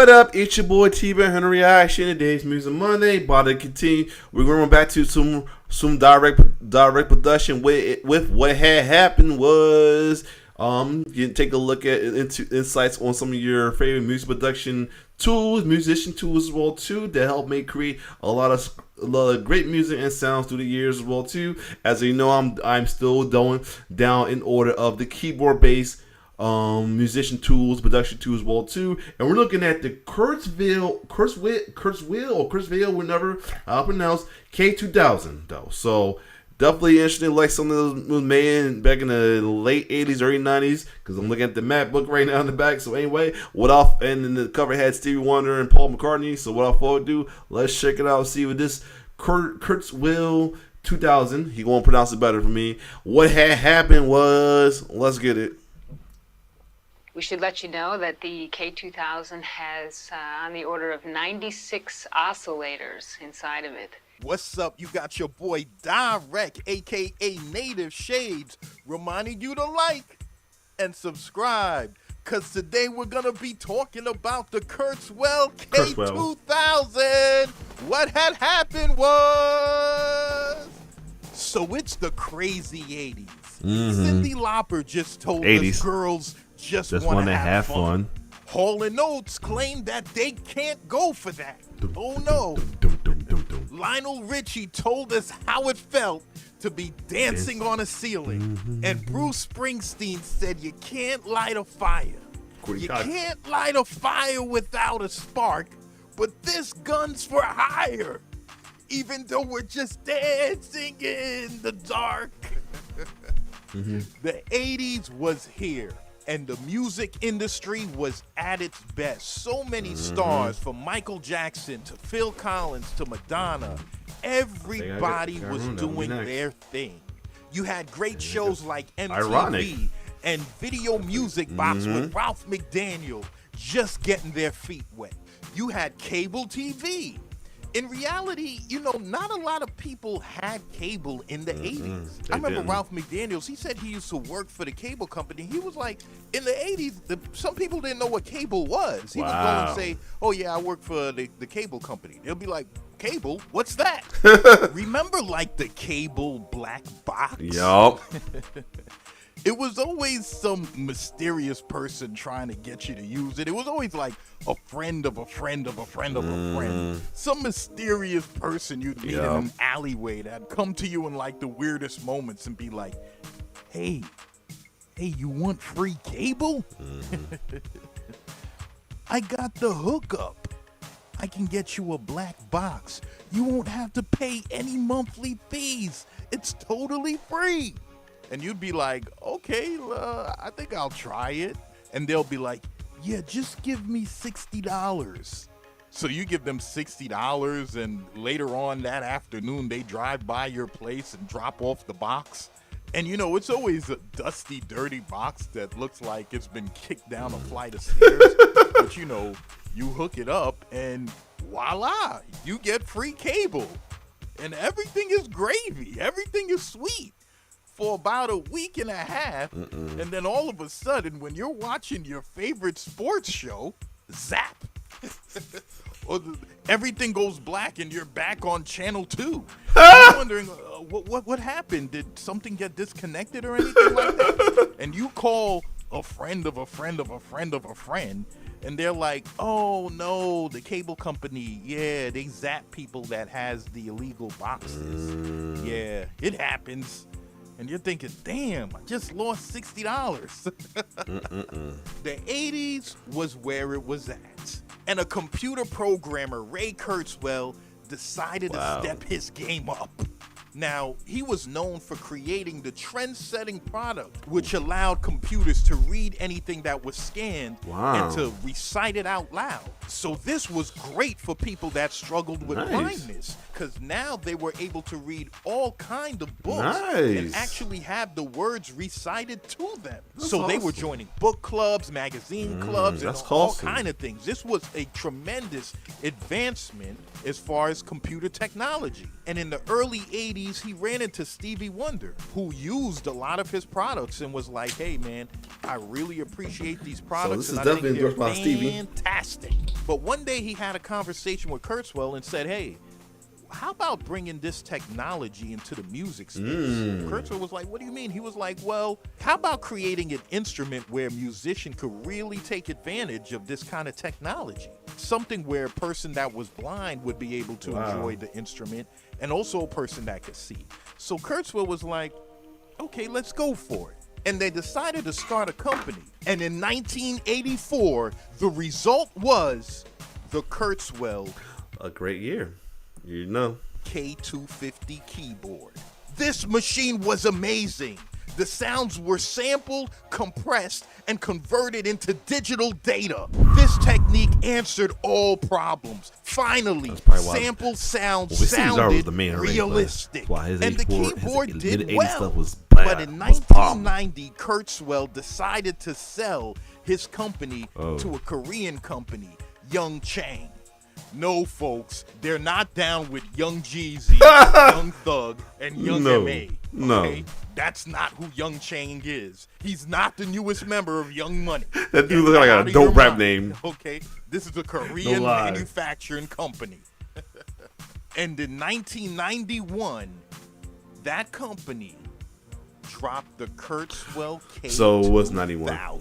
What up? It's your boy T-Ben Henry Reaction. Today's Music Monday. About to continue. We're going back to some direct production with what had happened was you can take a look at into insights on some of your favorite music production tools, musician tools as well too, that help create a lot of great music and sounds through the years as well too. As you know, I'm still going down in order of the keyboard based musician tools, production tools as well too, and we're looking at the KURZWEIL, whenever I pronounce K2000 though. So definitely interesting, like some of those was made back in the late 80s, early 90s, because I'm looking at the map book right now in the back. So anyway, and then the cover had Stevie Wonder and Paul McCartney. So what I thought I'd do, let's check it out, see what this KURZWEIL 2000, he won't pronounce it better for me. What had happened was, let's get it. We should let you know that the K2000 has on the order of 96 oscillators inside of it. What's up? You got your boy Direct, aka Native Shades, reminding you to like and subscribe, because today we're going to be talking about the KURZWEIL K2000. What had happened was... So it's the crazy 80s. Cyndi Lauper just told 80s. us girls just want to have fun. Hall & Oates claimed that they can't go for that. Oh no. Lionel Richie told us how it felt to be dancing on a ceiling. And Bruce Springsteen said you can't light a fire. You can't light a fire without a spark, but this gun's for hire. Even though we're just dancing in the dark. The 80s was here, and the music industry was at its best. So many stars, from Michael Jackson to Phil Collins to Madonna. Everybody was doing their thing. You had great shows like MTV and Video Music Box with Ralph McDaniel just getting their feet wet. You had cable TV. In reality, you know, not a lot of people had cable in the 80s. I remember Ralph McDaniels, he said he used to work for the cable company. He was like, in the 80s, some people didn't know what cable was. He would go and say, oh yeah, I work for the cable company. They'll be like, cable? What's that? Remember like the cable black box? Yup. It was always some mysterious person trying to get you to use it. It was always like a friend of a friend of a friend of a friend. Some mysterious person you'd meet in an alleyway that'd come to you in like the weirdest moments and be like, hey, you want free cable? I got the hookup. I can get you a black box. You won't have to pay any monthly fees. It's totally free. And you'd be like, okay, I think I'll try it. And they'll be like, yeah, just give me $60. So you give them $60, and later on that afternoon, they drive by your place and drop off the box. And you know, it's always a dusty, dirty box that looks like it's been kicked down a flight of stairs. But you know, you hook it up and voila, you get free cable. And everything is gravy. Everything is sweet. For about a week and a half, and then all of a sudden, when you're watching your favorite sports show, zap, or everything goes black and you're back on channel 2. I'm wondering, what happened? Did something get disconnected or anything like that? And you call a friend of a friend of a friend of a friend, and they're like, oh no, the cable company, yeah, they zap people that has the illegal boxes. Yeah, it happens. And you're thinking, damn, I just lost $60. The 80s was where it was at. And a computer programmer, Ray Kurzweil, decided to step his game up. Now, he was known for creating the trend-setting product, which allowed computers to read anything that was scanned and to recite it out loud. So this was great for people that struggled with blindness, because now they were able to read all kinds of books and actually have the words recited to them. So they were joining book clubs, magazine clubs, and all kinds of things. This was a tremendous advancement as far as computer technology. And in the early 80s, he ran into Stevie Wonder, who used a lot of his products and was like, hey man, I really appreciate these products. this is and I think definitely they're endorsed by Stevie. fantastic. But one day he had a conversation with Kurzweil and said, hey, how about bringing this technology into the music space? Kurzweil was like, what do you mean? He was like, well, how about creating an instrument where a musician could really take advantage of this kind of technology? Something where a person that was blind would be able to enjoy the instrument, and also a person that could see. So Kurzweil was like, okay, let's go for it. And they decided to start a company. And in 1984, the result was the Kurzweil A great year. You know. K250 keyboard. This machine was amazing. The sounds were sampled, compressed, and converted into digital data. This technique answered all problems. Finally, sample sounds sounded realistic. And the keyboard did well. But in 1990, Kurzweil decided to sell his company to a Korean company, Young Chang. No, folks, they're not down with Young Jeezy, Young Thug, and Young M.A. Okay? That's not who Young Chang is. He's not the newest member of Young Money. That dude looks like a dope rap name. Okay? This is a Korean manufacturing company. And in 1991, that company dropped the Kurzweil K2000. So it was 91.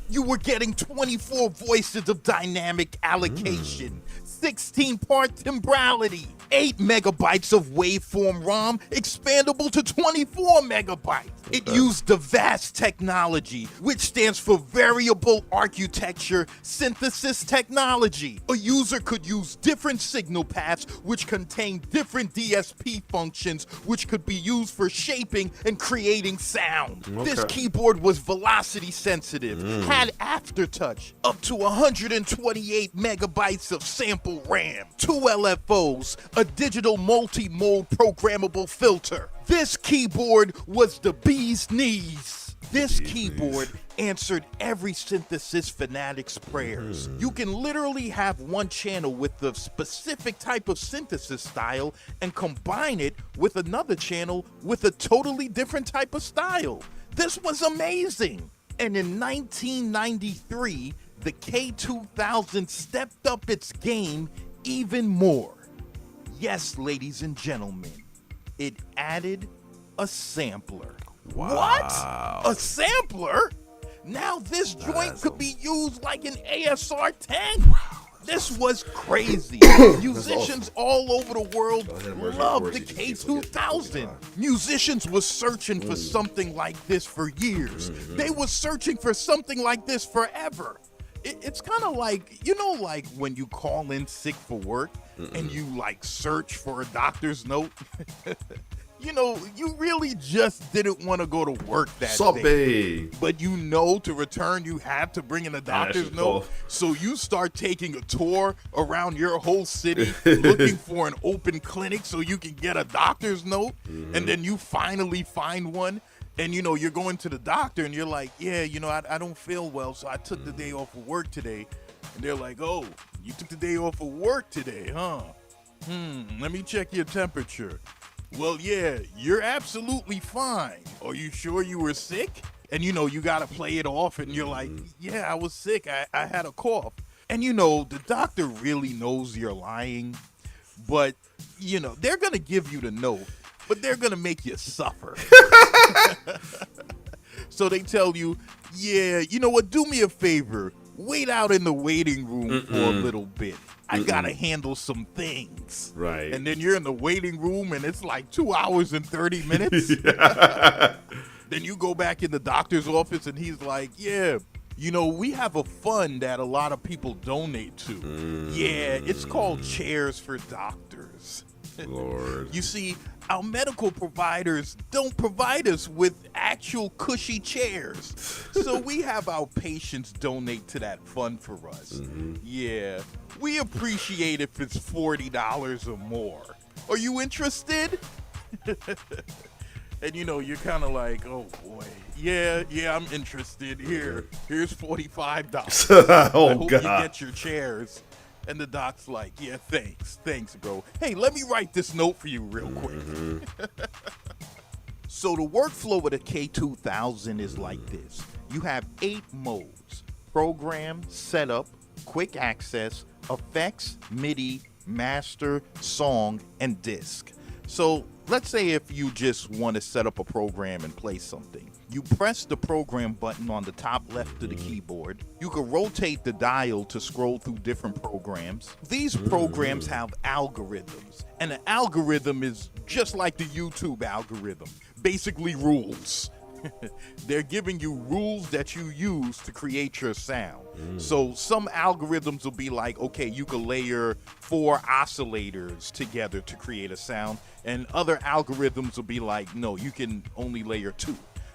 You were getting 24 voices of dynamic allocation, 16-part timbrality, 8 megabytes of waveform ROM, expandable to 24 megabytes. It used the VAST technology, which stands for Variable Architecture Synthesis Technology. A user could use different signal paths which contain different DSP functions which could be used for shaping and creating sound. This keyboard was velocity sensitive, had aftertouch, up to 128 megabytes of sample RAM, 2 LFOs, a digital multi-mode programmable filter. This keyboard was the bee's knees. This keyboard answered every synthesis fanatic's prayers. You can literally have one channel with a specific type of synthesis style and combine it with another channel with a totally different type of style. This was amazing. And in 1993, the K2000 stepped up its game even more. Yes, ladies and gentlemen, it added a sampler. Wow. What? A sampler? Now this joint could be used like an ASR 10. This was crazy. Musicians all over the world loved the K2000. Musicians were searching for something like this for years. They were searching for something like this forever. It's kind of like, you know, like when you call in sick for work and you like search for a doctor's note. You know, you really just didn't want to go to work that day. But you know to return, you have to bring in a doctor's note. So you start taking a tour around your whole city looking for an open clinic so you can get a doctor's note. And then you finally find one. And, you know, you're going to the doctor and you're like, yeah, you know, I don't feel well, so I took the day off of work today. And they're like, oh, you took the day off of work today, huh? Let me check your temperature. Well, yeah, you're absolutely fine. Are you sure you were sick? And, you know, you got to play it off and you're like, yeah, I was sick. I had a cough. And, you know, the doctor really knows you're lying. But, you know, they're going to give you the note, but they're going to make you suffer. So they tell you, yeah, you know what? Do me a favor. Wait out in the waiting room for a little bit. I gotta handle some things. Right. And then you're in the waiting room and it's like 2 hours and 30 minutes. Then you go back in the doctor's office and he's like, yeah, you know, we have a fund that a lot of people donate to. Yeah, it's called Chairs for Doctors. Lord. You see, our medical providers don't provide us with actual cushy chairs. So we have our patients donate to that fund for us. Yeah, we appreciate if it's $40 or more. Are you interested? And you know, you're kind of like, oh boy, yeah, I'm interested. Here's $45. Oh, I hope God. you get your chairs. And the doc's like, yeah, thanks, bro. Hey, let me write this note for you real quick. So the workflow of the K2000 is like this. You have 8 modes: program, setup, quick access, effects, MIDI, master, song, and disc. So let's say if you just want to set up a program and play something. You press the program button on the top left of the keyboard. You can rotate the dial to scroll through different programs. These programs have algorithms, and an algorithm is just like the YouTube algorithm, basically rules. They're giving you rules that you use to create your sound. So some algorithms will be like, okay, you can layer 4 oscillators together to create a sound, and other algorithms will be like, no, you can only layer 2.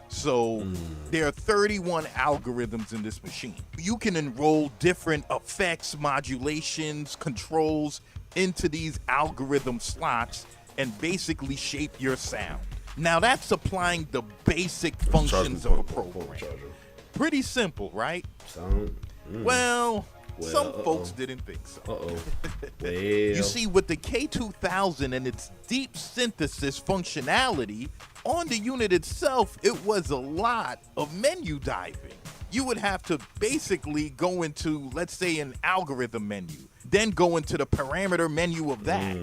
So there are 31 algorithms in this machine. You can enroll different effects, modulations, controls into these algorithm slots and basically shape your sound. Now that's applying the basic functions of a program. Pretty simple, right? Well, some folks didn't think so. You see, with the K2000 and its deep synthesis functionality, on the unit itself, it was a lot of menu diving. You would have to basically go into, let's say, an algorithm menu, then go into the parameter menu of that,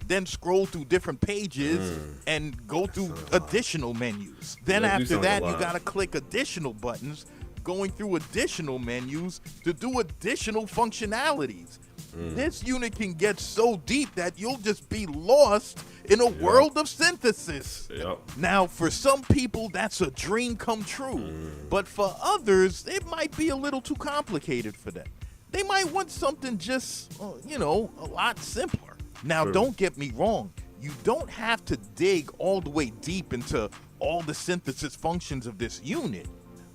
then scroll through different pages and go through additional menus. Then after that, you gotta click additional buttons, going through additional menus to do additional functionalities. This unit can get so deep that you'll just be lost in a world of synthesis. Now, for some people, that's a dream come true. But for others, it might be a little too complicated for them. They might want something just, a lot simpler. Now, don't get me wrong. You don't have to dig all the way deep into all the synthesis functions of this unit.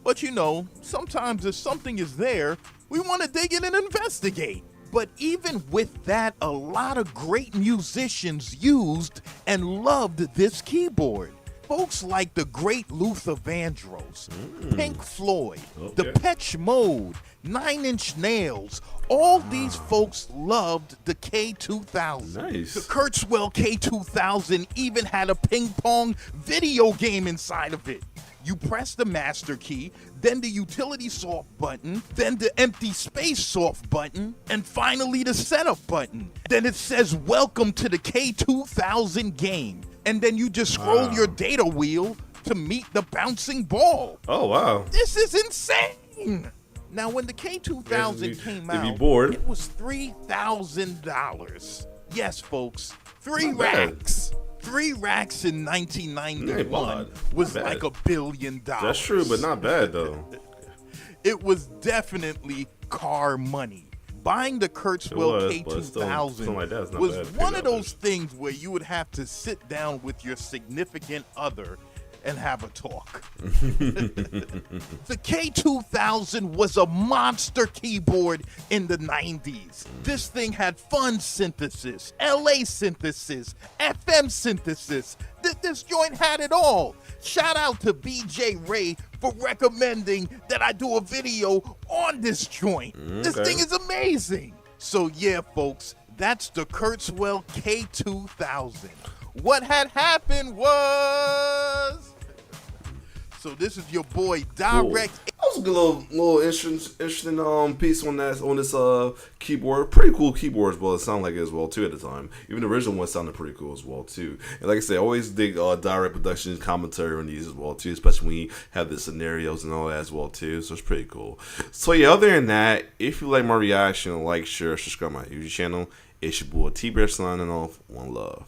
But sometimes if something is there, we want to dig in and investigate. But even with that, a lot of great musicians used and loved this keyboard. Folks like the great Luther Vandross, Pink Floyd, Depeche Mode, 9 Inch Nails. All these folks loved the K2000. Nice. The Kurzweil K2000 even had a ping pong video game inside of it. You press the master key, then the utility soft button, then the empty space soft button, and finally the setup button. Then it says, welcome to the K2000 game. And then you just scroll your data wheel to meet the bouncing ball. Oh, wow. This is insane. Now, when the K2000 came out, bored, it was $3,000. Yes, folks, 3 racks. 3 racks in 1991 was like $1 billion. That's true, but not bad, though. It was definitely car money. Buying the Kurzweil K2000 was one of those things where you would have to sit down with your significant other and have a talk. The K2000 was a monster keyboard in the 90s. This thing had fun synthesis, LA synthesis, FM synthesis. This joint had it all. Shout out to BJ Ray for recommending that I do a video on this joint. This thing is amazing. So yeah, folks, that's the Kurzweil K2000. What had happened was... So this is your boy Direct. That was a good little interesting piece on this keyboard. Pretty cool keyboard as well. It sounded like it as well too at the time. Even the original one sounded pretty cool as well too. And like I said, I always dig direct production commentary on these as well too, especially when you have the scenarios and all that as well too. So it's pretty cool. So yeah, other than that, if you like my reaction, like, share, subscribe my YouTube channel. It's your boy T-Bear signing off. One love.